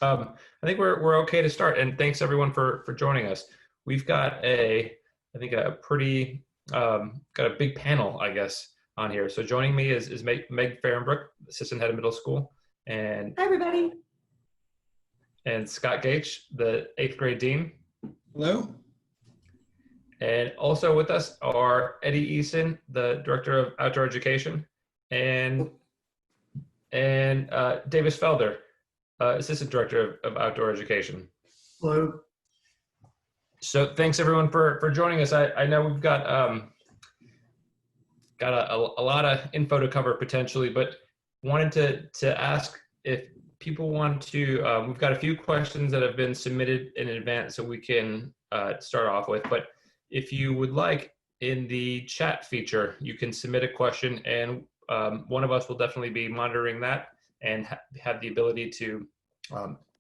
I think we're okay to start, and thanks everyone for joining us. We've got I think a pretty got a big panel, I guess, on here. So joining me is Meg Fahrenbrook, assistant head of middle school, and Hi, everybody. Scott Gage, the eighth grade dean. Hello. And also with us are Eddie Eason, the director of outdoor education, and Davis Felder, assistant director of outdoor education. Hello. So thanks everyone for joining us. I know we've got a lot of info to cover potentially, but wanted to ask if people want to. We've got a few questions that have been submitted in advance, so we can start off with. But if you would like, in the chat feature, you can submit a question, and one of us will definitely be monitoring that and have the ability to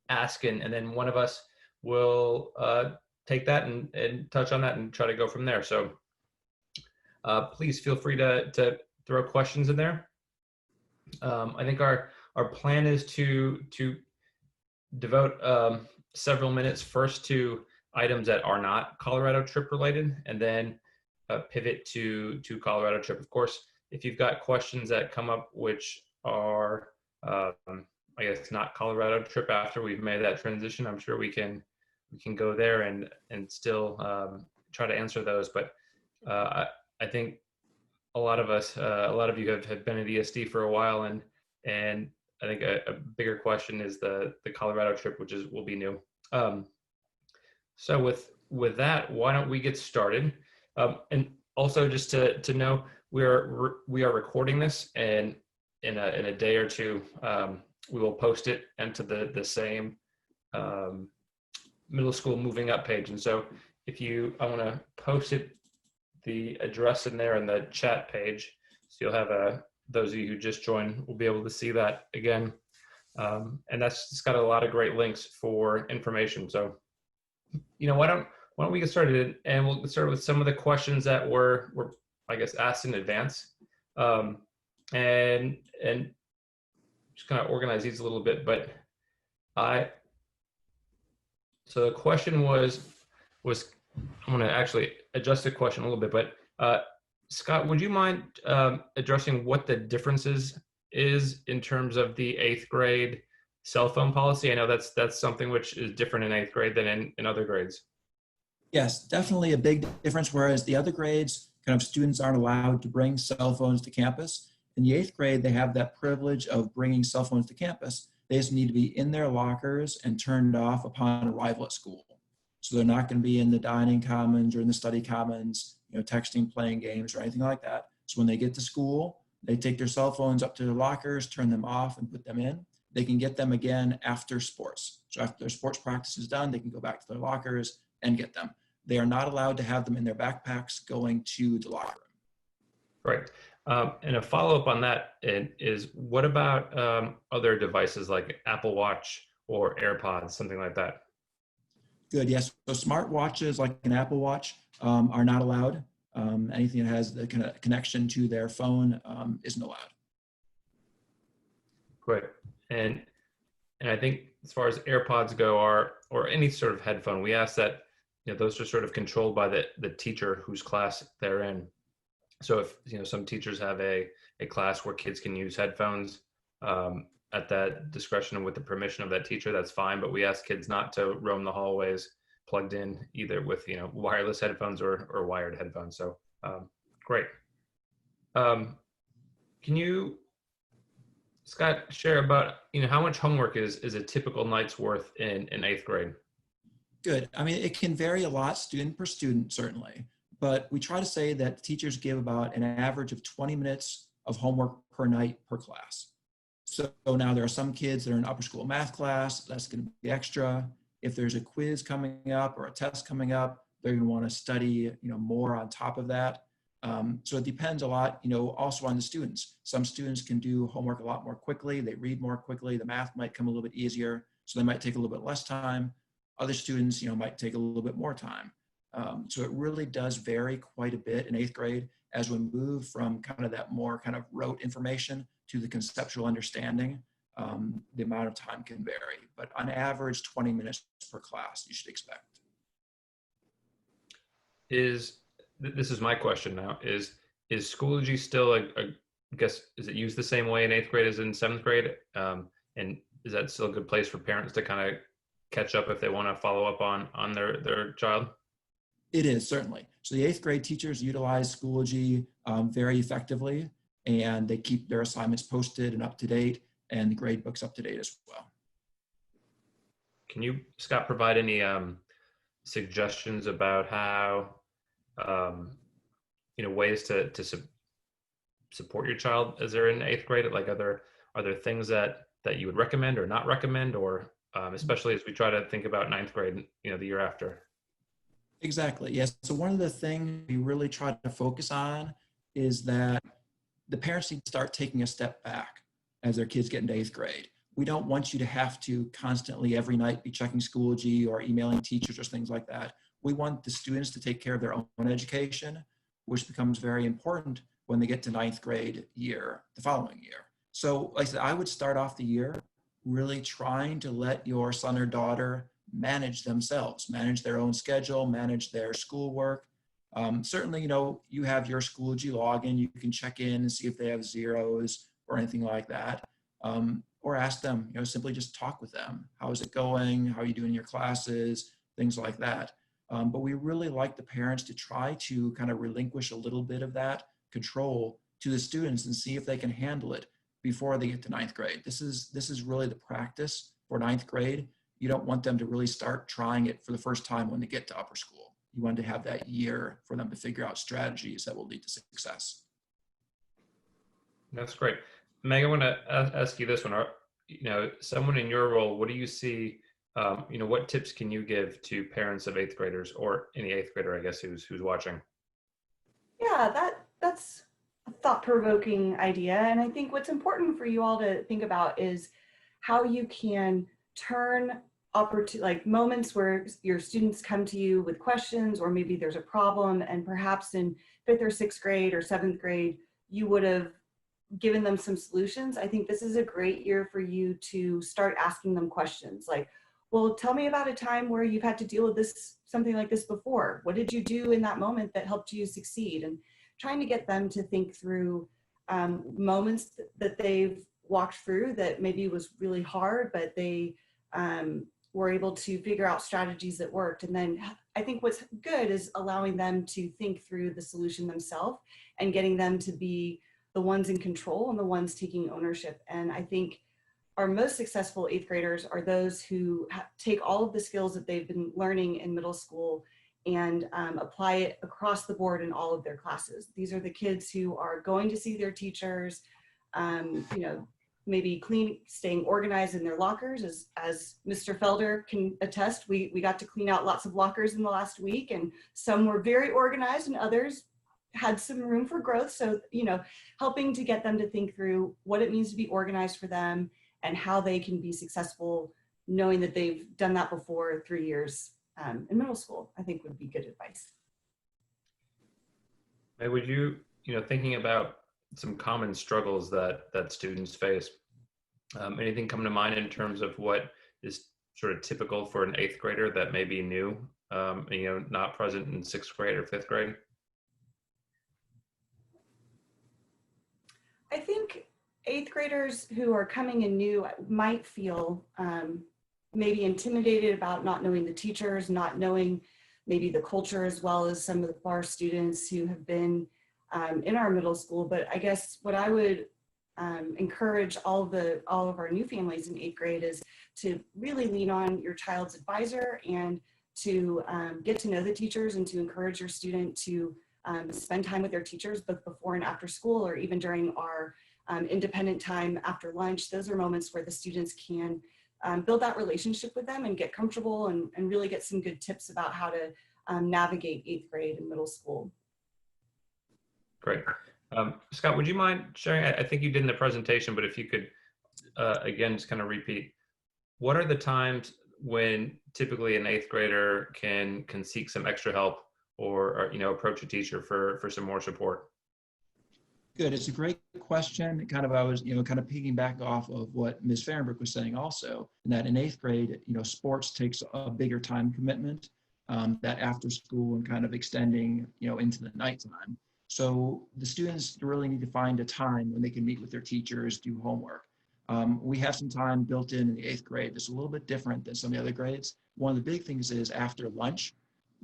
ask, and then one of us will take that and touch on that and try to go from there. So please feel free to throw questions in there. I think our plan is to devote several minutes first to items that are not Colorado trip related, and then pivot to Colorado trip. Of course, if you've got questions that come up which are I guess not Colorado trip after we've made that transition, I'm sure we can go there and still try to answer those. But I think a lot of you have been at ESD for a while, and I think a bigger question is the Colorado trip, which will be new. So with that, why don't we get started? And also just to know, we are recording this, and in a day or two, we will post it into the same middle school moving up page. And so I want to post the address in there in the chat page, so you'll have those of you who just joined will be able to see that again. And that's just got a lot of great links for information. So, why don't we get started, and we'll start with some of the questions that were I guess asked in advance, and just kind of organize these a little bit. But so the question was I'm going to actually adjust the question a little bit, but Scott, would you mind addressing what the differences is in terms of the eighth grade cell phone policy? I know that's something which is different in eighth grade than in other grades. Yes, definitely a big difference. Whereas the other grades, kind of students aren't allowed to bring cell phones to campus. In the eighth grade, they have that privilege of bringing cell phones to campus. They just need to be in their lockers and turned off upon arrival at school. So they're not going to be in the dining commons or in the study commons, texting, playing games, or anything like that. So when they get to school, they take their cell phones up to their lockers, turn them off, and put them in. They can get them again after sports. So after their sports practice is done, they can go back to their lockers and get them. They are not allowed to have them in their backpacks going to the locker room. Right. And a follow-up on that is, what about other devices like Apple Watch or AirPods, something like that? Good, yes. So smart watches like an Apple Watch are not allowed. Anything that has the kind of connection to their phone isn't allowed. Great. And I think as far as AirPods go, or any sort of headphone, we ask that those are sort of controlled by the teacher whose class they're in. So if some teachers have a class where kids can use headphones at that discretion and with the permission of that teacher, that's fine. But we ask kids not to roam the hallways plugged in either with wireless headphones or wired headphones. So great. Can you, Scott, share about how much homework is a typical night's worth in eighth grade? Good. I mean, it can vary a lot student per student, certainly. But we try to say that teachers give about an average of 20 minutes of homework per night per class. So now there are some kids that are in upper school math class, that's going to be extra. If there's a quiz coming up or a test coming up, they're going to want to study, more on top of that. So it depends a lot, also on the students. Some students can do homework a lot more quickly. They read more quickly. The math might come a little bit easier, so they might take a little bit less time. Other students, might take a little bit more time. So it really does vary quite a bit in eighth grade as we move from kind of that more kind of rote information to the conceptual understanding. The amount of time can vary, but on average, 20 minutes per class you should expect. This is my question now, is Schoology still I guess, is it used the same way in eighth grade as in seventh grade? And is that still a good place for parents to kind of catch up if they want to follow up on their child? It is, certainly. So the eighth grade teachers utilize Schoology very effectively, and they keep their assignments posted and up to date, and the grade books up to date as well. Can you, Scott, provide any suggestions about how, ways to support your child as they're in eighth grade? Like, are there things that you would recommend or not recommend, or especially as we try to think about ninth grade, the year after? Exactly. Yes. So one of the things we really try to focus on is that the parents need to start taking a step back as their kids get into eighth grade. We don't want you to have to constantly every night be checking Schoology or emailing teachers or things like that. We want the students to take care of their own education, which becomes very important when they get to ninth grade year, the following year. So like I said, I would start off the year really trying to let your son or daughter manage themselves, manage their own schedule, manage their schoolwork. Certainly, you have your Schoology login, you can check in and see if they have zeros or anything like that. Or ask them, simply just talk with them. How is it going? How are you doing in your classes? Things like that. But we really like the parents to try to kind of relinquish a little bit of that control to the students and see if they can handle it before they get to ninth grade. This is really the practice for ninth grade. You don't want them to really start trying it for the first time when they get to upper school. You want to have that year for them to figure out strategies that will lead to success. That's great. Meg, I want to ask you this one. Someone in your role, what do you see, what tips can you give to parents of eighth graders, or any eighth grader, I guess, who's watching? Yeah, that's a thought-provoking idea. And I think what's important for you all to think about is how you can turn like moments where your students come to you with questions, or maybe there's a problem, and perhaps in fifth or sixth grade or seventh grade, you would have given them some solutions. I think this is a great year for you to start asking them questions like, well, tell me about a time where you've had to deal with something like this before. What did you do in that moment that helped you succeed? And trying to get them to think through moments that they've walked through that maybe was really hard, but they were able to figure out strategies that worked. And then I think what's good is allowing them to think through the solution themselves and getting them to be the ones in control and the ones taking ownership. And I think our most successful eighth graders are those who take all of the skills that they've been learning in middle school and apply it across the board in all of their classes. These are the kids who are going to see their teachers, maybe staying organized in their lockers. As Mr. Felder can attest, we got to clean out lots of lockers in the last week, and some were very organized and others had some room for growth. So, helping to get them to think through what it means to be organized for them and how they can be successful, knowing that they've done that before 3 years in middle school, I think would be good advice. Hey, would you, thinking about some common struggles that students face, anything come to mind in terms of what is sort of typical for an eighth grader that may be new, not present in sixth grade or fifth grade? I think eighth graders who are coming in new might feel maybe intimidated about not knowing the teachers, not knowing maybe the culture as well as some of our students who have been in our middle school. But I guess what I would encourage all of our new families in eighth grade is to really lean on your child's advisor and to get to know the teachers and to encourage your student to spend time with their teachers both before and after school, or even during our independent time after lunch. Those are moments where the students can build that relationship with them and get comfortable and really get some good tips about how to navigate eighth grade and middle school. Great. Scott, would you mind sharing, I think you did in the presentation, but if you could, again, just kind of repeat, what are the times when typically an eighth grader can seek some extra help or approach a teacher for some more support? Good. It's a great question. Kind of, I was, kind of piggyback off of what Ms. Fahrenbrook was saying also, and that in 8th grade, sports takes a bigger time commitment, that after school and kind of extending, into the nighttime. So the students really need to find a time when they can meet with their teachers, do homework. We have some time built in the 8th grade that's a little bit different than some of the other grades. One of the big things is after lunch,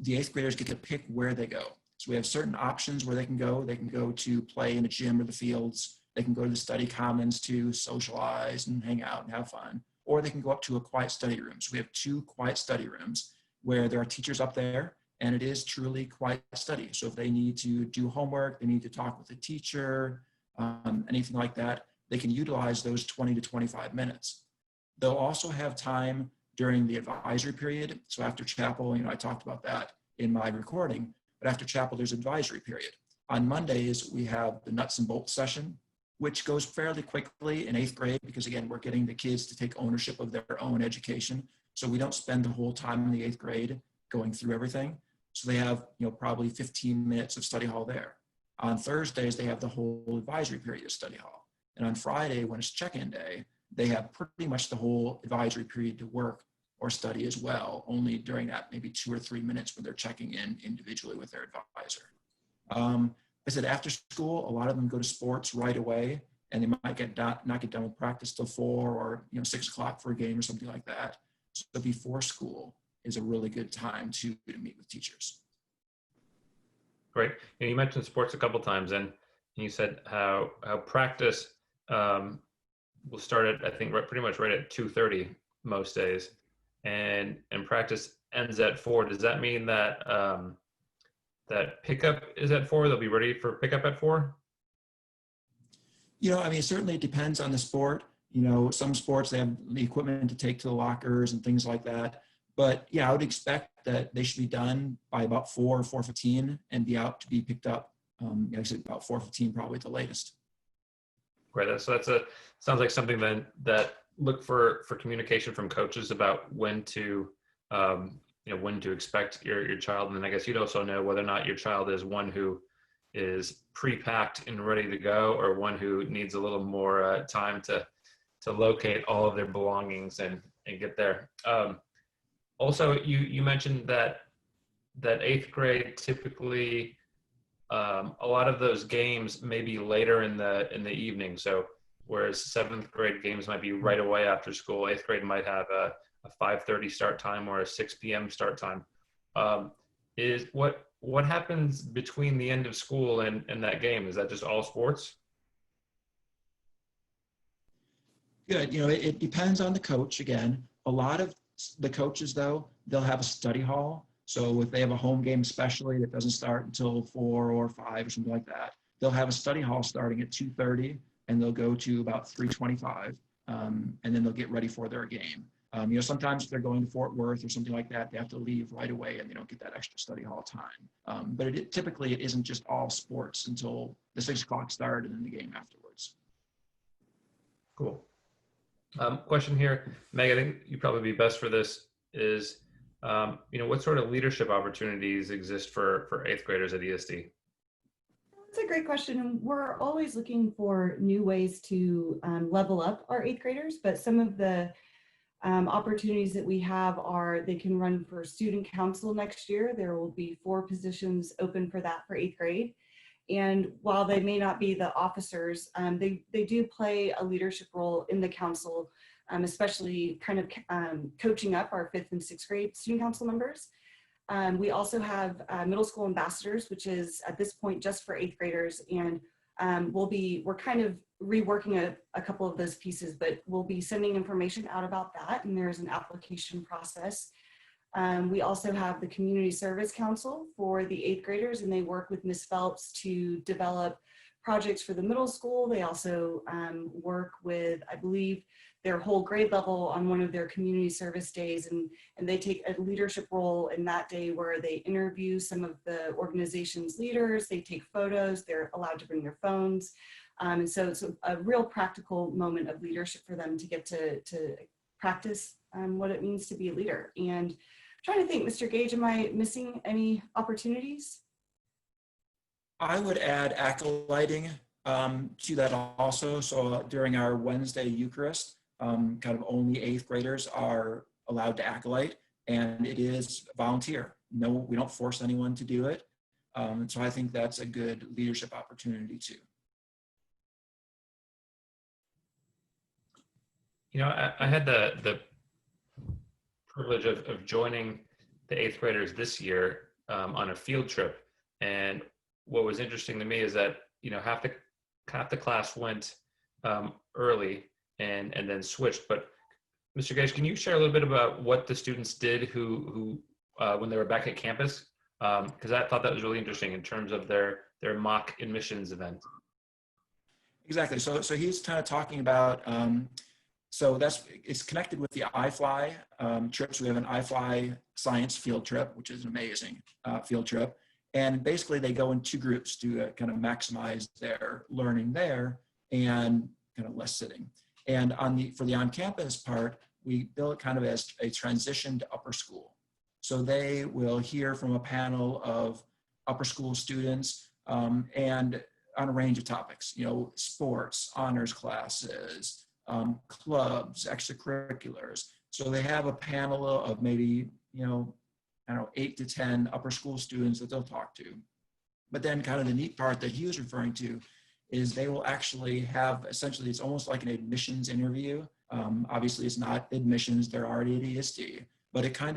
the 8th graders get to pick where they go. So we have certain options where they can go. They can go to play in the gym or the fields. They can go to the study commons to socialize and hang out and have fun. Or they can go up to a quiet study room. So we have 2 quiet study rooms where there are teachers up there, and it is truly quiet study. So if they need to do homework, they need to talk with the teacher, anything like that, they can utilize those 20 to 25 minutes. They'll also have time during the advisory period. So after chapel, I talked about that in my recording. But after chapel, there's advisory period. On Mondays, we have the nuts and bolts session, which goes fairly quickly in 8th grade because, again, we're getting the kids to take ownership of their own education. So we don't spend the whole time in the 8th grade going through everything. So they have, probably 15 minutes of study hall there. On Thursdays, they have the whole advisory period of study hall. And on Friday, when it's check-in day, they have pretty much the whole advisory period to work or study as well, only during that maybe 2 or 3 minutes when they're checking in individually with their advisor. I said after school, a lot of them go to sports right away, and they might not get done with practice till 4 or 6 o'clock for a game or something like that. So before school is a really good time to meet with teachers. Great. And you mentioned sports a couple times, and you said how practice will start at, I think, pretty much right at 2:30 most days, and practice ends at 4. Does that mean that that pickup is at 4? They'll be ready for pickup at 4? Certainly it depends on the sport. Some sports, they have the equipment to take to the lockers and things like that. But yeah, I would expect that they should be done by about 4 or 4:15 and be out to be picked up. Actually about 4:15 probably at the latest. Great. So sounds like something then that look for communication from coaches about when to when to expect your child, and then I guess you'd also know whether or not your child is one who is pre-packed and ready to go, or one who needs a little more time to locate all of their belongings and get there. Also, you mentioned that 8th grade typically a lot of those games may be later in the evening. So whereas 7th grade games might be right away after school, 8th grade might have a 5:30 start time or a 6 p.m. start time. Is what happens between the end of school and that game? Is that just all sports? Good. It depends on the coach again. A lot of the coaches, though, they'll have a study hall. So if they have a home game especially that doesn't start until 4 or 5 or something like that, they'll have a study hall starting at 2:30 and they'll go to about 3:25, and then they'll get ready for their game. Sometimes if they're going to Fort Worth or something like that, they have to leave right away and they don't get that extra study hall time. But typically it isn't just all sports until the 6 o'clock start and then the game afterwards. Cool. Question here, Meg, I think you'd probably be best for this is, what sort of leadership opportunities exist for 8th graders at ESD? That's a great question. We're always looking for new ways to level up our 8th graders, but some of the opportunities that we have are they can run for student council next year. There will be 4 positions open for that for 8th grade. And while they may not be the officers, they do play a leadership role in the council, especially kind of coaching up our 5th and 6th grade student council members. We also have middle school ambassadors, which is at this point just for 8th graders. And we're kind of reworking a couple of those pieces, but we'll be sending information out about that. And there's an application process. We also have the Community Service Council for the 8th graders, and they work with Ms. Phelps to develop projects for the middle school. They also work with, I believe, their whole grade level on one of their community service days, and they take a leadership role in that day where they interview some of the organization's leaders, they take photos, they're allowed to bring their phones. And so it's a real practical moment of leadership for them to get to practice what it means to be a leader. And I'm trying to think, Mr. Gage, am I missing any opportunities? I would add acolyting. to that also. So during our Wednesday Eucharist, kind of only 8th graders are allowed to acolyte, and it is volunteer. No, we don't force anyone to do it. So I think that's a good leadership opportunity too. You know, I had the privilege of joining the 8th graders this year on a field trip. And what was interesting to me is that, you know, half the class went early and then switched. But Mr. Gage, can you share a little bit about what the students did who when they were back at campus? Because I thought that was really interesting in terms of their mock admissions event. Exactly. So he's kind of talking about, so it's connected with the iFly trips. We have an iFly science field trip, which is an amazing field trip. And basically they go in 2 groups to kind of maximize their learning there and kind of less sitting. And for the on-campus part, we bill it kind of as a transition to upper school. So they will hear from a panel of upper school students and on a range of topics, you know, sports, honors classes, clubs, extracurriculars. So they have a panel of maybe, you know, I don't know, 8 to 10 upper school students that they'll talk to. But then kind of the neat part that he was referring to is they will actually have, essentially, it's almost like an admissions interview. Obviously it's not admissions, they're already at ESD, but it kind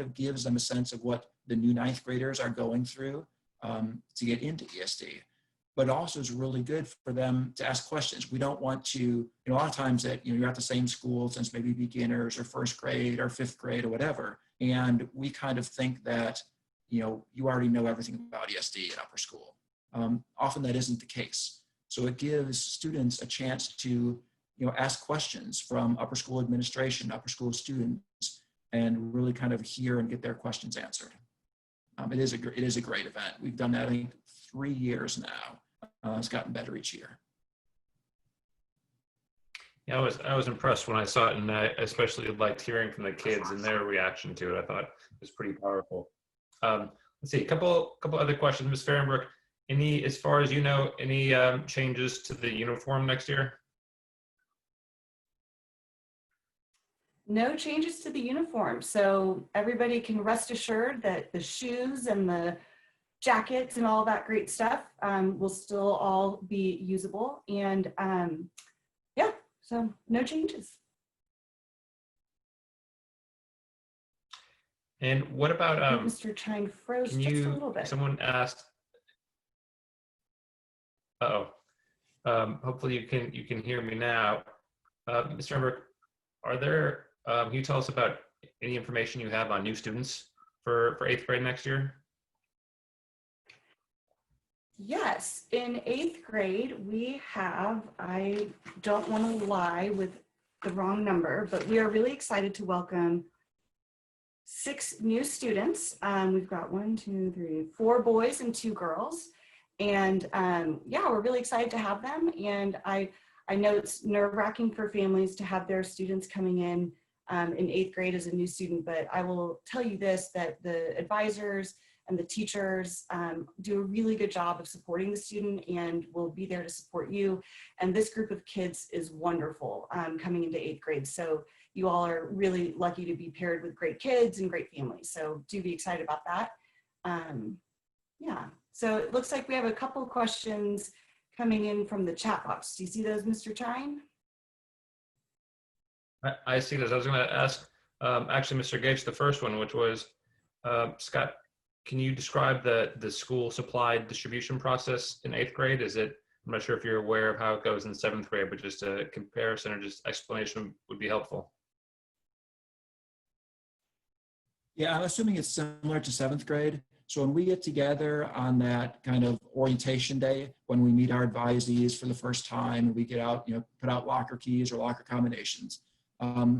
of gives them a sense of what the new 9th graders are going through to get into ESD. But also is really good for them to ask questions. We don't want to, you know, a lot of times that, you know, you're at the same school since maybe beginners or 1st grade or 5th grade or whatever. And we kind of think that, you know, you already know everything about ESD at upper school. Often that isn't the case. So it gives students a chance to, you know, ask questions from upper school administration, upper school students, and really kind of hear and get their questions answered. It is a great event. We've done that, I think, 3 years now. It's gotten better each year. Yeah, I was impressed when I saw it, and I especially liked hearing from the kids and their reaction to it. I thought it was pretty powerful. Let's see, a couple other questions, Ms. Fahrenbrook. Any, as far as you know, any changes to the uniform next year? No changes to the uniform. So everybody can rest assured that the shoes and the jackets and all that great stuff will still all be usable. And yeah, so no changes. And what about Mr. Chine froze can just a you, little bit. someone asked, hopefully you can hear me now. Mr. Emberg, are there, can you tell us about any information you have on new students for 8th grade next year? Yes, in 8th grade, we have, I don't want to lie with the wrong number, but we are really excited to welcome 6 new students. We've got 4 boys and 2 girls. And yeah, we're really excited to have them. And I know it's nerve-wracking for families to have their students coming in 8th grade as a new student, but I will tell you this, that the advisors and the teachers do a really good job of supporting the student and will be there to support you. And this group of kids is wonderful coming into 8th grade. So you all are really lucky to be paired with great kids and great families. So do be excited about that. Yeah, so it looks like we have a couple of questions coming in from the chat box. Do you see those, Mr. Chine? I see this. I was going to ask, actually, Mr. Gage, the first one, which was, Scott, can you describe the school supply distribution process in 8th grade? Is it, I'm not sure if you're aware of how it goes in 7th grade, but just a comparison or just explanation would be helpful. Yeah, I'm assuming it's similar to 7th grade. So when we get together on that kind of orientation day, when we meet our advisees for the first time, and we get out, you know, put out locker keys or locker combinations,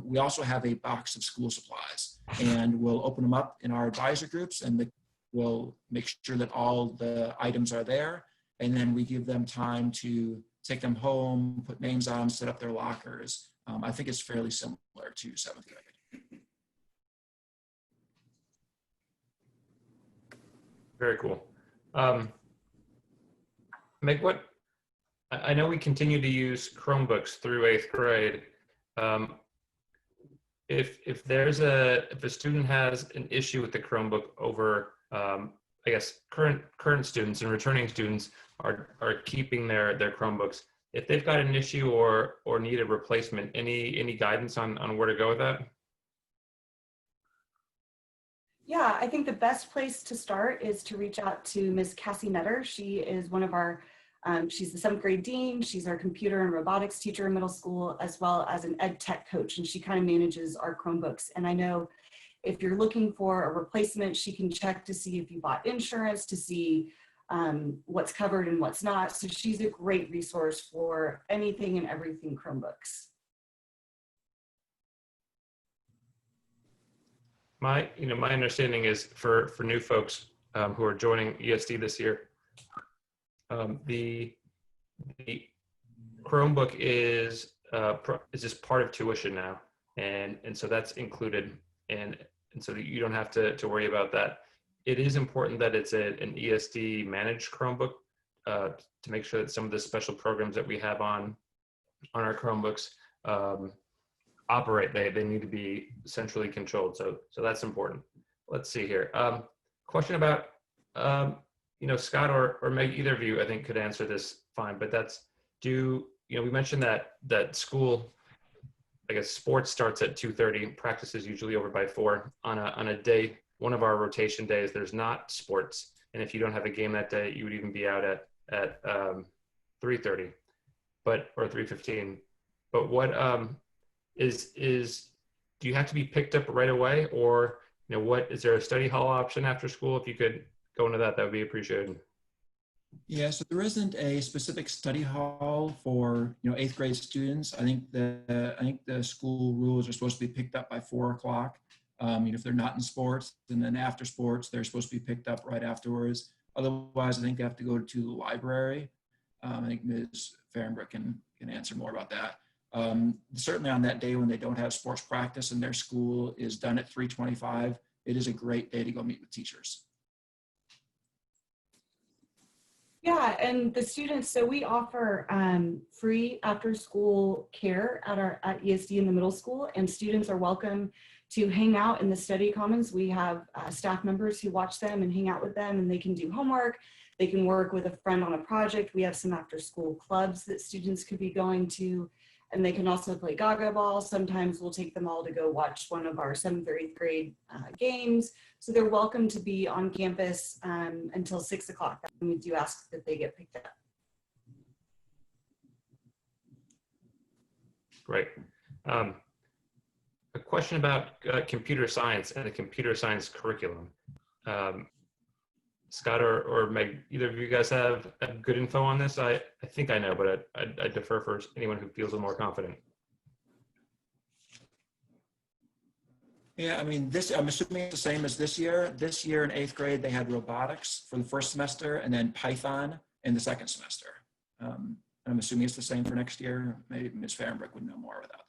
we also have a box of school supplies, and we'll open them up in our advisor groups, and we'll make sure that all the items are there. And then we give them time to take them home, put names on them, set up their lockers. I think it's fairly similar to 7th grade. Very cool. Meg, I know we continue to use Chromebooks through 8th grade. Um, if there's if a student has an issue with the Chromebook over, I guess current students and returning students are keeping their Chromebooks. If they've got an issue or need a replacement, any guidance on where to go with that? Yeah, I think the best place to start is to reach out to Ms. Cassie Nutter. She is one of our, she's the 7th grade dean. She's our computer and robotics teacher in middle school, as well as an ed tech coach. And she kind of manages our Chromebooks. And I know if you're looking for a replacement, she can check to see if you bought insurance, to see what's covered and what's not. So she's a great resource for anything and everything Chromebooks. My understanding is for new folks who are joining ESD this year, the Chromebook is just part of tuition now, and so that's included, and so you don't have to worry about that. It is important that it's an ESD managed Chromebook to make sure that some of the special programs that we have on our Chromebooks operate. They need to be centrally controlled. So that's important. Let's see here. Question about, Scott or Meg, either of you, I think could answer this fine, but we mentioned that school, I guess sports starts at 2:30, practice is usually over by 4. On a day, one of our rotation days, there's not sports. And if you don't have a game that day, you would even be out at 3:30, or 3:15. But what, do you have to be picked up right away, or is there a study hall option after school? If you could go into that would be appreciated. Yeah, so there isn't a specific study hall for 8th grade students. I think the school rules are supposed to be picked up by 4 o'clock. If they're not in sports, and then after sports, they're supposed to be picked up right afterwards. Otherwise, I think they have to go to the library. I think Ms. Fahrenbrook can answer more about that. Certainly on that day when they don't have sports practice and their school is done at 3:25, it is a great day to go meet with teachers. Yeah, and the students, so we offer free after school care at ESD in the middle school, and students are welcome to hang out in the study commons. We have staff members who watch them and hang out with them, and they can do homework. They can work with a friend on a project. We have some after school clubs that students could be going to, and they can also play gaga ball. Sometimes we'll take them all to go watch one of our 7th or 8th grade games. So they're welcome to be on campus until 6 o'clock. And we do ask that they get picked up. Great. A question about computer science and the computer science curriculum. Scott or Meg, either of you guys have good info on this? I think I know, but I defer for anyone who feels a little more confident. Yeah, I mean, I'm assuming it's the same as this year. This year in 8th grade, they had robotics for the first semester and then Python in the second semester. I'm assuming it's the same for next year. Maybe Ms. Fahrenbrook would know more about that.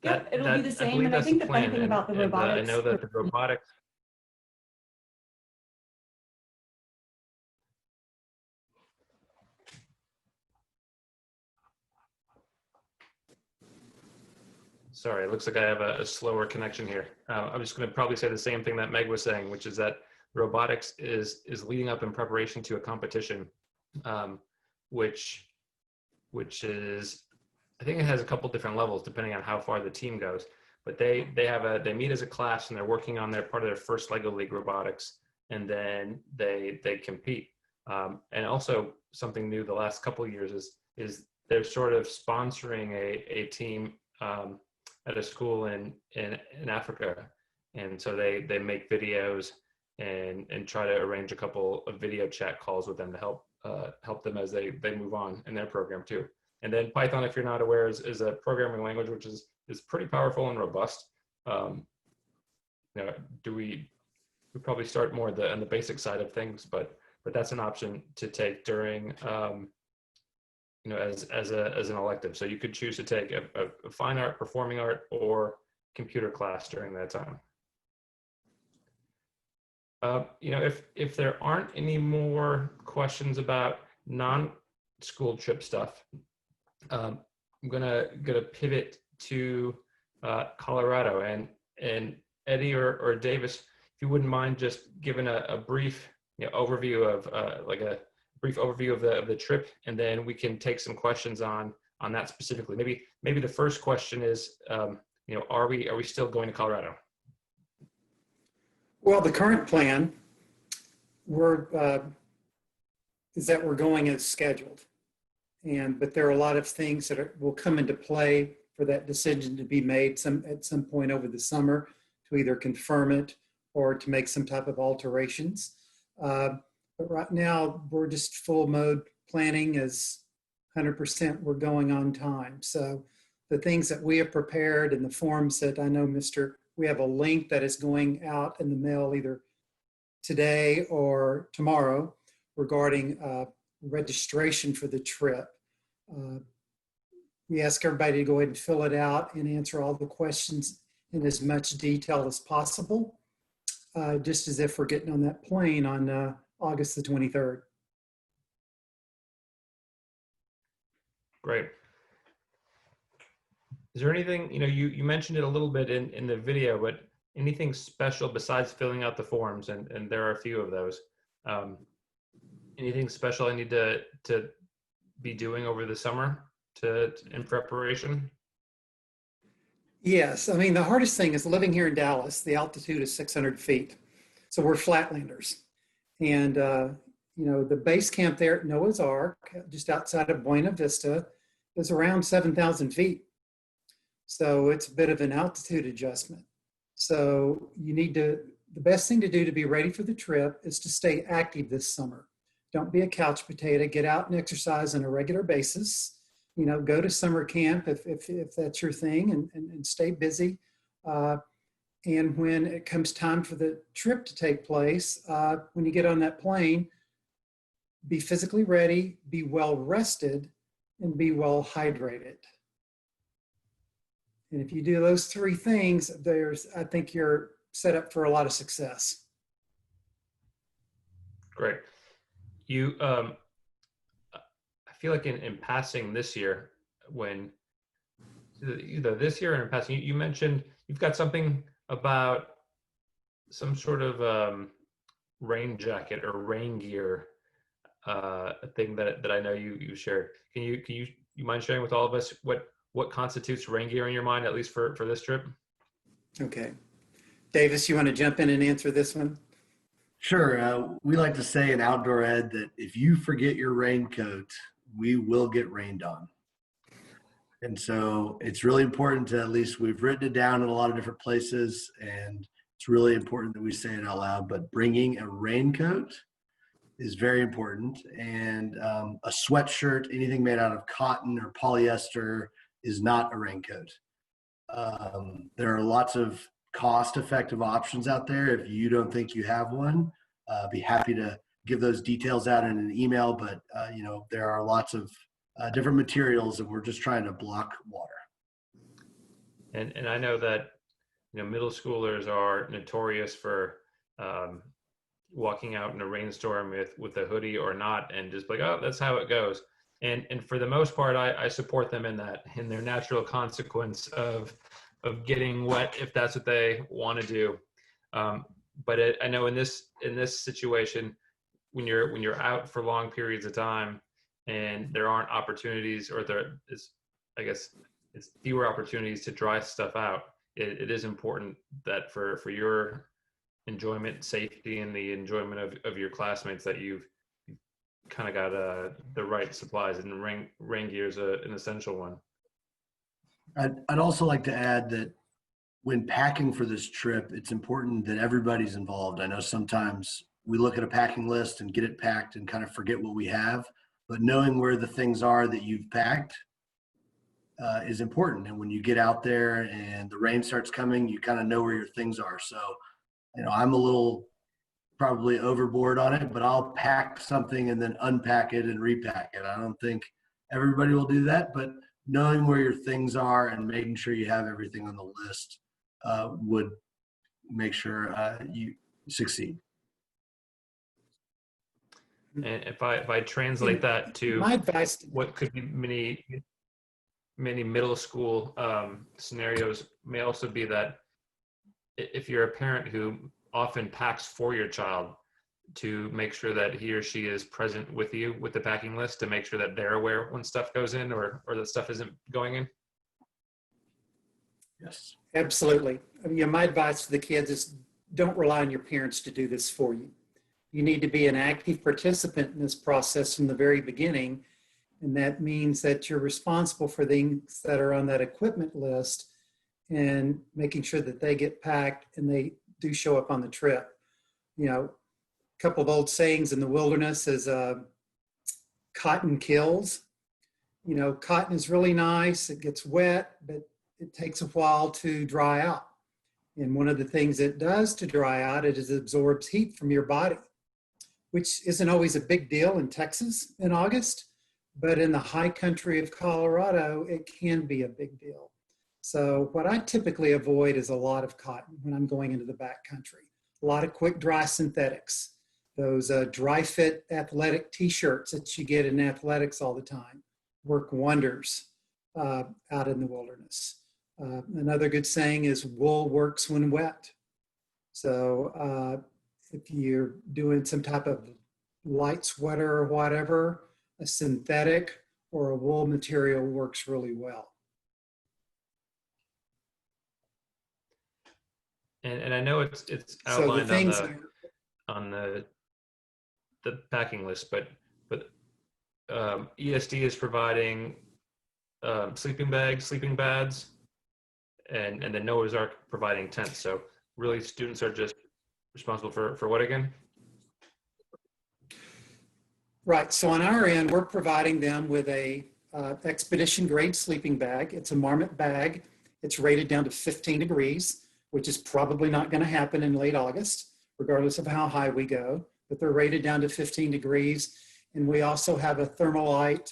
Yep, it'll be the same. And I think the funny thing about the robotics. I know that the robotics. Sorry, it looks like I have a slower connection here. I'm just going to probably say the same thing that Meg was saying, which is that robotics is leading up in preparation to a competition, which is, I think it has a couple different levels depending on how far the team goes. But they meet as a class and they're working on part of their first Lego League robotics, and then they compete. And also something new the last couple of years is they're sort of sponsoring a team at a school in Africa, and so they make videos and try to arrange a couple of video chat calls with them to help them as they move on in their program too. And then Python, if you're not aware, is a programming language which is pretty powerful and robust. We probably start more on the basic side of things, but that's an option to take during as an elective. So you could choose to take a fine art, performing art, or computer class during that time. If there aren't any more questions about non-school trip stuff, I'm gonna pivot to Colorado, and Eddie or Davis, if you wouldn't mind just giving a brief overview of like a brief overview of the trip, and then we can take some questions on that specifically. Maybe the first question is, are we still going to Colorado? Well, the current plan is that we're going as scheduled, but there are a lot of things that will come into play for that decision to be made at some point over the summer to either confirm it or to make some type of alterations. But right now, we're just full mode planning as 100% we're going on time. So the things that we have prepared and the forms that I know we have a link that is going out in the mail either today or tomorrow regarding registration for the trip. We ask everybody to go ahead and fill it out and answer all the questions in as much detail as possible, just as if we're getting on that plane on August the 23rd. Great. Is there anything, you mentioned it a little bit in the video, but anything special besides filling out the forms, and there are a few of those. Anything special I need to be doing over the summer in preparation? Yes, I mean, the hardest thing is living here in Dallas. The altitude is 600 feet. So we're flatlanders. And, the base camp there at Noah's Ark, just outside of Buena Vista, is around 7,000 feet. So it's a bit of an altitude adjustment. So the best thing to do to be ready for the trip is to stay active this summer. Don't be a couch potato. Get out and exercise on a regular basis. Go to summer camp if that's your thing, and stay busy. And when it comes time for the trip to take place, when you get on that plane, be physically ready, be well rested, and be well hydrated. And if you do those three things, I think you're set up for a lot of success. Great. I feel like in passing this year, when either this year or in passing, you mentioned you've got something about some sort of rain jacket or rain gear thing that I know you shared. Can you mind sharing with all of us what constitutes rain gear in your mind, at least for this trip? Okay. Davis, you want to jump in and answer this one? Sure. We like to say in outdoor ed that if you forget your raincoat, we will get rained on. And so it's really important to, at least we've written it down in a lot of different places, and it's really important that we say it out loud, but bringing a raincoat is very important. And a sweatshirt, anything made out of cotton or polyester, is not a raincoat. There are lots of cost-effective options out there. If you don't think you have one, be happy to give those details out in an email, but there are lots of different materials, and we're just trying to block water. And I know that middle schoolers are notorious for walking out in a rainstorm with a hoodie or not, and just like, oh, that's how it goes. And for the most part, I support them in their natural consequence of getting wet if that's what they want to do. But I know in this situation, when you're out for long periods of time and there aren't opportunities, or it's fewer opportunities to dry stuff out, it is important that for your enjoyment, safety, and the enjoyment of your classmates, that you've kind of got the right supplies, and rain gear is an essential one. I'd also like to add that when packing for this trip, it's important that everybody's involved. I know sometimes we look at a packing list and get it packed and kind of forget what we have, but knowing where the things are that you've packed is important. And when you get out there and the rain starts coming, you kind of know where your things are. So, I'm a little probably overboard on it, but I'll pack something and then unpack it and repack it. I don't think everybody will do that, but knowing where your things are and making sure you have everything on the list would make sure you succeed. And if I translate that to My advice, what could be many middle school scenarios may also be that if you're a parent who often packs for your child, to make sure that he or she is present with you with the packing list, to make sure that they're aware when stuff goes in or that stuff isn't going in. Yes. absolutely. I mean, my advice to the kids is don't rely on your parents to do this for you. You need to be an active participant in this process from the very beginning. And that means that you're responsible for things that are on that equipment list and making sure that they get packed and they do show up on the trip. You know, a couple of old sayings in the wilderness is cotton kills. You know, cotton is really nice. It gets wet, but it takes a while to dry out. And one of the things it does to dry out, it absorbs heat from your body, which isn't always a big deal in Texas in August, but in the high country of Colorado, it can be a big deal. So what I typically avoid is a lot of cotton when I'm going into the backcountry. A lot of quick dry synthetics, those dry fit athletic t-shirts that you get in athletics all the time work wonders out in the wilderness. Another good saying is wool works when wet. So if you're doing some type of light sweater or whatever, a synthetic or a wool material works really well. And I know it's So the outlined things on the packing list, but ESD is providing sleeping bags, sleeping pads, and then Noah's Ark providing tents. So really, students are just responsible for what again? right. So on our end, we're providing them with a expedition grade sleeping bag. It's a Marmot bag. It's rated down to 15 degrees, which is probably not going to happen in late August, regardless of how high we go. But they're rated down to 15 degrees. And we also have a Thermalite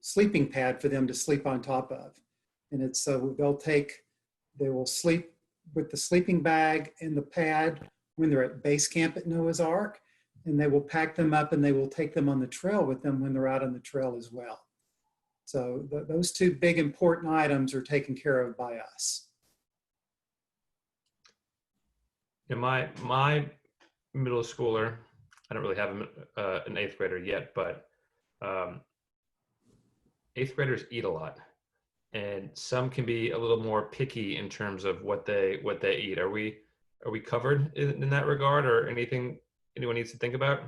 sleeping pad for them to sleep on top of. And it's so they will sleep with the sleeping bag and the pad when they're at base camp at Noah's Ark, and they will pack them up and they will take them on the trail with them when they're out on the trail as well. So those two big important items are taken care of by us. Yeah, my middle schooler, I don't really have an eighth grader yet, but eighth graders eat a lot, and some can be a little more picky in terms of what they eat. Are we covered in that regard, or anything anyone needs to think about?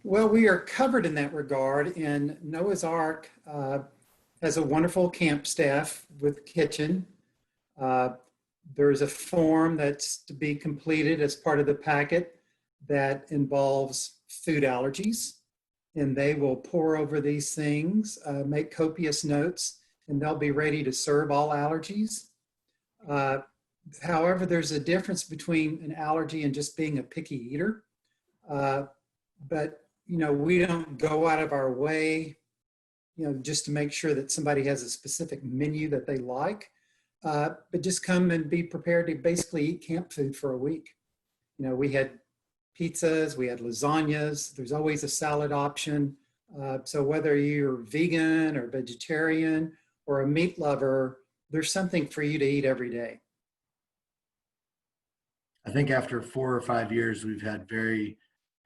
Well, we are covered in that regard, and Noah's Ark has a wonderful camp staff with kitchen. There's a form that's to be completed as part of the packet that involves food allergies, and they will pour over these things, make copious notes, and they'll be ready to serve all allergies. However, there's a difference between an allergy and just being a picky eater. But, you know, we don't go out of our way, you know, just to make sure that somebody has a specific menu that they like. But just come and be prepared to basically eat camp food for a week. You know, we had pizzas, we had lasagnas, there's always a salad option. So whether you're vegan or vegetarian or a meat lover, there's something for you to eat every day. I think after 4 or 5 years, we've had very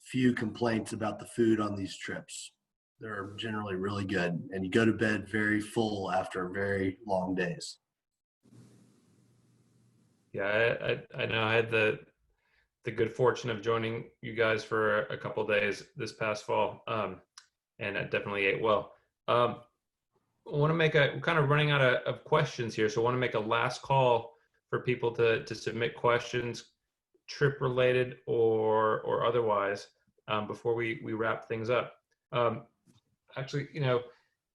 few complaints about the food on these trips. They're generally really good, and you go to bed very full after very long days. Yeah, I know I had the good fortune of joining you guys for a couple of days this past fall, and I definitely ate well. I want to make we're kind of running out of questions here, so I want to make a last call for people to submit questions, trip related or otherwise, before we wrap things up. Actually, you know,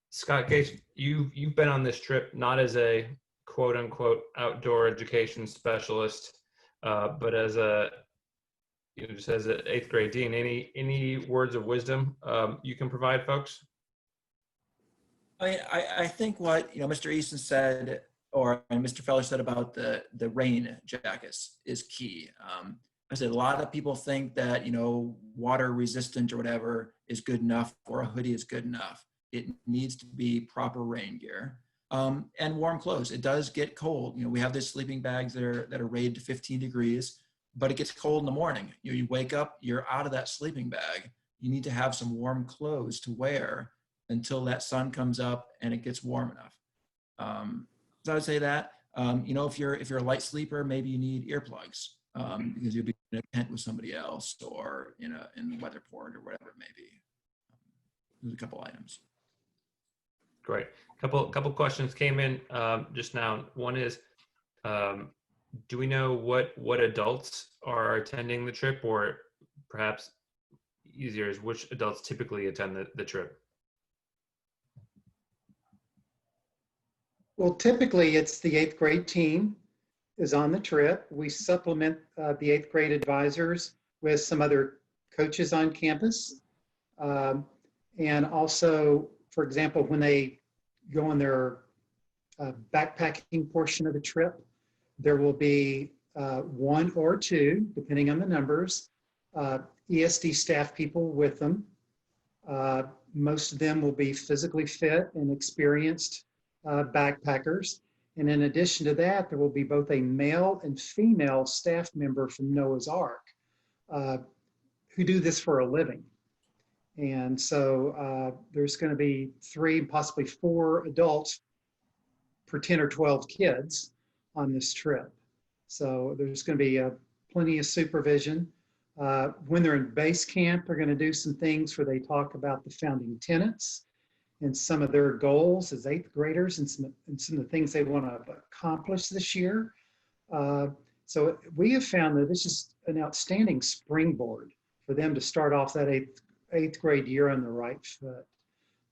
Scott Gates, you've been on this trip not as a quote unquote outdoor education specialist, but as just as an eighth grade dean. Any words of wisdom you can provide folks? I think what Mr. Easton said, and Mr. Feller said about the rain jackets is key. I said, a lot of people think that, water resistant or whatever is good enough, or a hoodie is good enough. It needs to be proper rain gear. And warm clothes. It does get cold. We have these sleeping bags that are rated to 15 degrees, but it gets cold in the morning. You wake up, you're out of that sleeping bag. You need to have some warm clothes to wear until that sun comes up and it gets warm enough. So I would say that, if you're a light sleeper, maybe you need earplugs because you'll be in a tent with somebody else, or in the weatherport or whatever it may be. There's a couple items. Great. Couple questions came in just now. One is, do we know what adults are attending the trip, or perhaps easier is which adults typically attend the trip? Well, typically it's the 8th grade team is on the trip. We supplement the 8th grade advisors with some other coaches on campus. And also, for example, when they go on their backpacking portion of the trip, there will be 1 or 2, depending on the numbers, ESD staff people with them. Most of them will be physically fit and experienced backpackers. And in addition to that, there will be both a male and female staff member from Noah's Ark who do this for a living. And so there's going to be 3, possibly 4 adults per 10 or 12 kids on this trip. So there's going to be plenty of supervision. When they're in base camp, they're going to do some things where they talk about the founding tenets and some of their goals as 8th graders, and some of the things they want to accomplish this year. So we have found that this is an outstanding springboard for them to start off that eighth grade year on the right foot.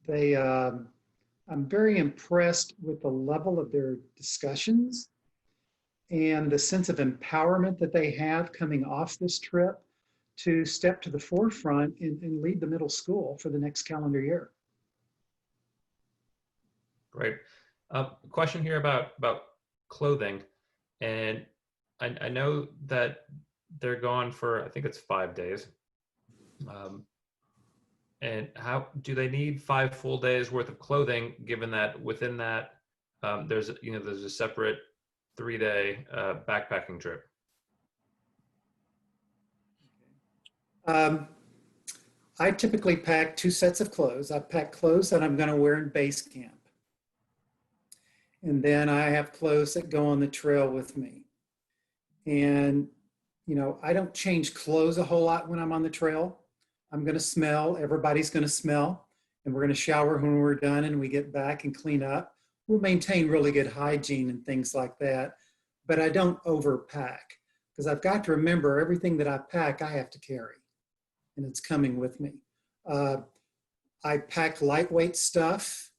I'm very impressed with the level of their discussions and the sense of empowerment that they have coming off this trip to step to the forefront and lead the middle school for the next calendar year. Great. Question here about clothing, and I know that they're gone for, I think it's 5 days. And how do they need 5 full days worth of clothing, given that within that there's a separate 3-day backpacking trip? I typically pack 2 sets of clothes. I pack clothes that I'm going to wear in base camp. And then I have clothes that go on the trail with me. And, I don't change clothes a whole lot when I'm on the trail. I'm going to smell, everybody's going to smell, and we're going to shower when we're done and we get back and clean up. We'll maintain really good hygiene and things like that, but I don't overpack because I've got to remember everything that I pack, I have to carry, and it's coming with me. I pack lightweight stuff.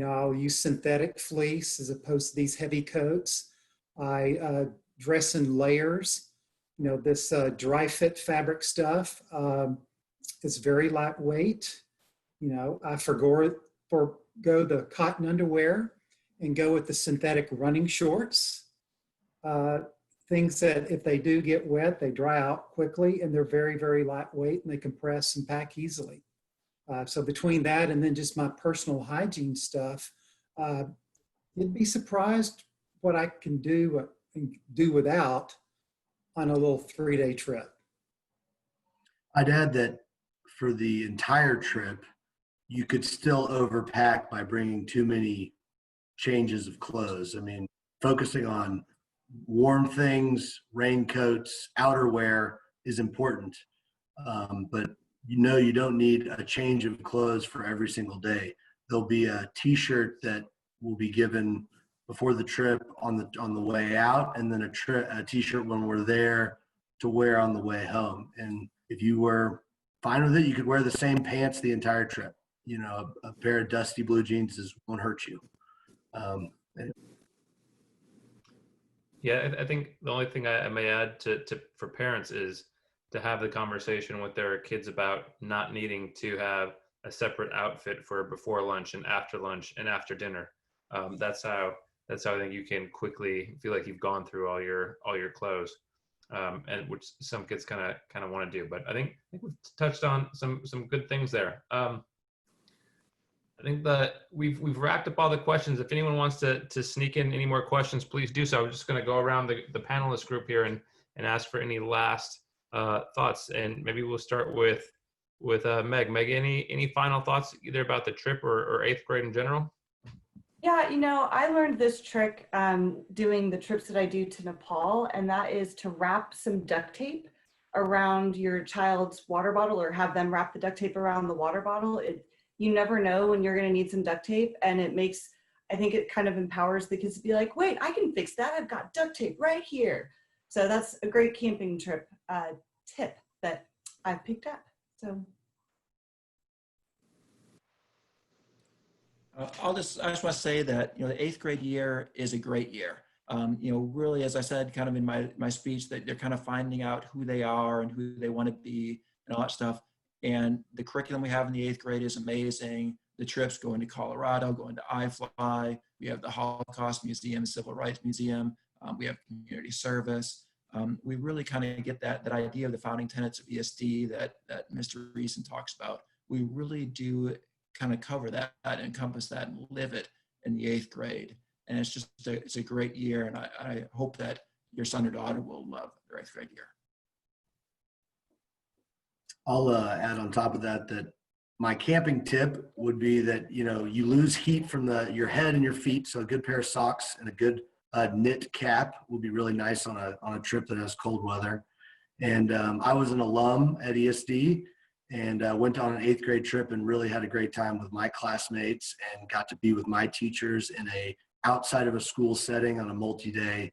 I'll use synthetic fleece as opposed to these heavy coats. I dress in layers. This dry fit fabric stuff is very lightweight. I forgo the cotton underwear and go with the synthetic running shorts. Things that if they do get wet, they dry out quickly, and they're very, very lightweight, and they compress and pack easily. So between that and then just my personal hygiene stuff, you'd be surprised what I can do without on a little 3-day trip. I'd add that for the entire trip, you could still overpack by bringing too many changes of clothes. I mean, focusing on warm things, raincoats, outerwear is important. But you don't need a change of clothes for every single day. There'll be a t-shirt that will be given before the trip on the way out, and then a t-shirt when we're there to wear on the way home. And if you were fine with it, you could wear the same pants the entire trip. A pair of dusty blue jeans won't hurt you. Yeah, I think the only thing I may add for parents is to have the conversation with their kids about not needing to have a separate outfit for before lunch and after dinner. That's how I think you can quickly feel like you've gone through all your clothes. and which some kids kind of want to do. But I think we've touched on some good things there. I think that we've wrapped up all the questions. If anyone wants to sneak in any more questions, please do so. I'm just going to go around the panelist group here and ask for any last thoughts. And maybe we'll start with Meg. Meg, any final thoughts either about the trip or 8th grade in general? Yeah, I learned this trick doing the trips that I do to Nepal, and that is to wrap some duct tape around your child's water bottle, or have them wrap the duct tape around the water bottle. You never know when you're going to need some duct tape, and I think it kind of empowers the kids to be like, wait, I can fix that. I've got duct tape right here. So that's a great camping trip tip that I've picked up. So I just want to say that, the 8th grade year is a great year. Really, as I said, kind of in my speech, that they're kind of finding out who they are and who they want to be and all that stuff. And the curriculum we have in the 8th grade is amazing. The trips going to Colorado, going to iFly. We have the Holocaust Museum, Civil Rights Museum. We have community service. We really kind of get that idea of the founding tenets of ESD that Mr. Reason talks about. We really do kind of cover that, encompass that, and live it in the 8th grade. And it's a great year. And I hope that your son or daughter will love their 8th grade year. I'll add on top of that my camping tip would be that, you lose heat from your head and your feet. So a good pair of socks and a good knit cap would be really nice on a trip that has cold weather. And I was an alum at ESD and went on an 8th grade trip and really had a great time with my classmates and got to be with my teachers in outside of a school setting on a multi-day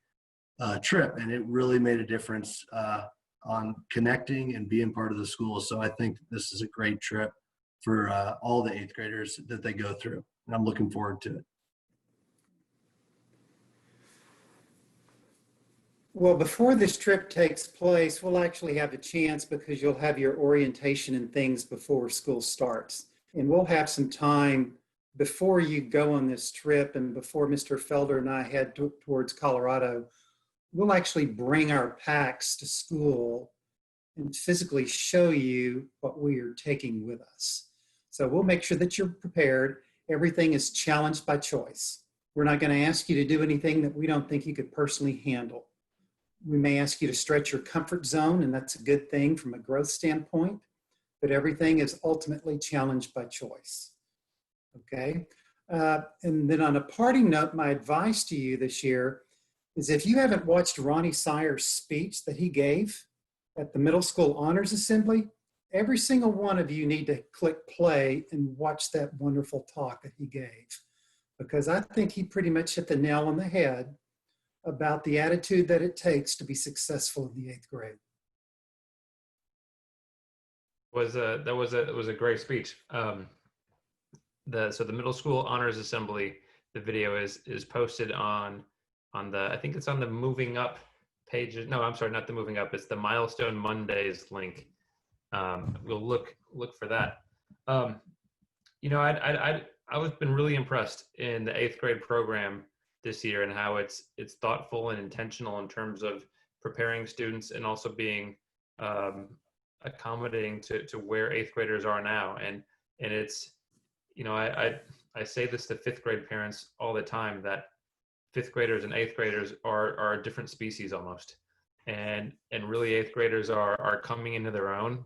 trip. And it really made a difference on connecting and being part of the school. So I think this is a great trip for all the 8th graders that they go through. And I'm looking forward to it. Well, before this trip takes place, we'll actually have a chance, because you'll have your orientation and things before school starts. And we'll have some time before you go on this trip and before Mr. Felder and I head towards Colorado. We'll actually bring our packs to school and physically show you what we are taking with us. So we'll make sure that you're prepared. Everything is challenged by choice. We're not going to ask you to do anything that we don't think you could personally handle. We may ask you to stretch your comfort zone, and that's a good thing from a growth standpoint, but everything is ultimately challenged by choice. Okay? And then on a parting note, my advice to you this year is, if you haven't watched Ronnie Syre's speech that he gave at the Middle School Honors Assembly, every single one of you need to click play and watch that wonderful talk that he gave, because I think he pretty much hit the nail on the head about the attitude that it takes to be successful in the 8th grade. That was a great speech. So the Middle School Honors Assembly, the video is posted on the, I think it's on the Moving Up page. No, I'm sorry, not the Moving Up. It's the Milestone Mondays link. We'll look for that. I've been really impressed in the 8th grade program this year, and how it's thoughtful and intentional in terms of preparing students, and also being accommodating to where 8th graders are now. And it's, I say this to 5th grade parents all the time, that 5th graders and 8th graders are a different species almost. And really 8th graders are coming into their own.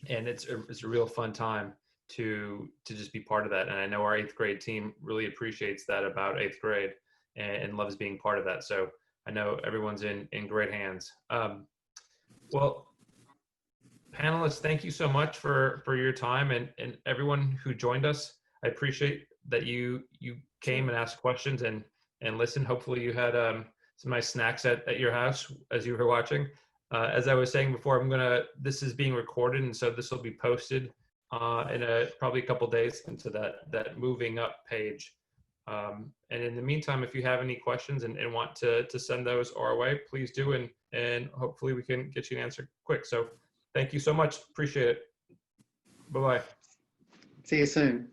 And it's a real fun time to just be part of that. And I know our 8th grade team really appreciates that about 8th grade and loves being part of that. So I know everyone's in great hands. Well, panelists, thank you so much for your time, and everyone who joined us. I appreciate that you came and asked questions and listened. Hopefully you had some nice snacks at your house as you were watching. As I was saying before, this is being recorded, and so this will be posted in probably a couple days into that Moving Up page. And in the meantime, if you have any questions and want to send those our way, please do, and hopefully we can get you an answer quick. So thank you so much. Appreciate it. Bye-bye. See you soon.